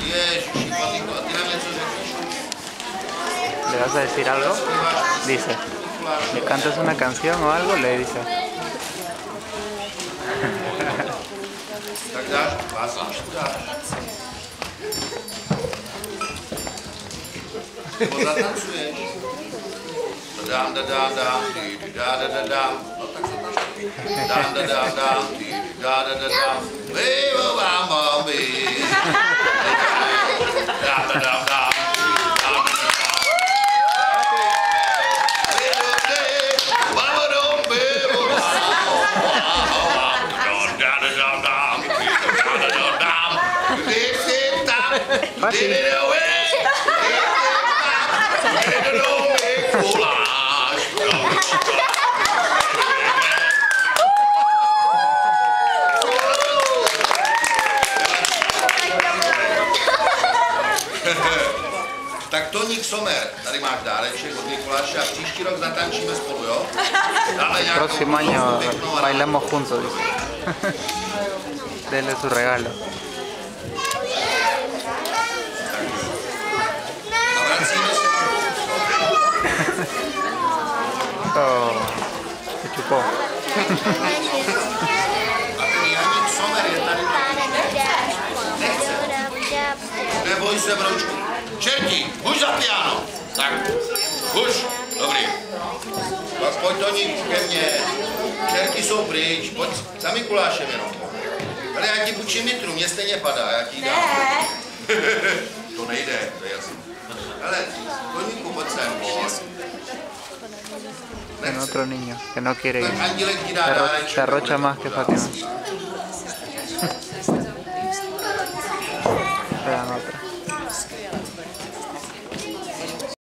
Ježiši, Patýko, a ty nám něco řekneš? ¿Le vas a decir algo? Dice. ¿Le cantas una canción o algo? Le dice. Tak dáš, básničku dáš. Nebo zatancuješ. Dám, dám, dám, dám. No tak zatancuješ. Dám, dám. Vivo vám, mami. Dám. Tak Toník Sommer, tady máš dáreček od Mikuláše a příští rok zatančíme spolu, jo? El próximo año bailamos juntos. Dele su regalo. Oh, se chupó. A ten Janík Sommer je tady. Nechce. Neboj se, broučku. Čerti, huž za piano. Tak, huž. Dobrý. Pak pojď Toník ke mně. Čerti jsou pryč. Pojď za Mikulášem jenom. Ale já ti půjčím mitru, mě stejně padá, já ti dám. To nejde, to je jasný. Ale Toníku, pojď sem. En otro niño que no quiere ir. Se Se arrocha más que Fátima. Le dan otra.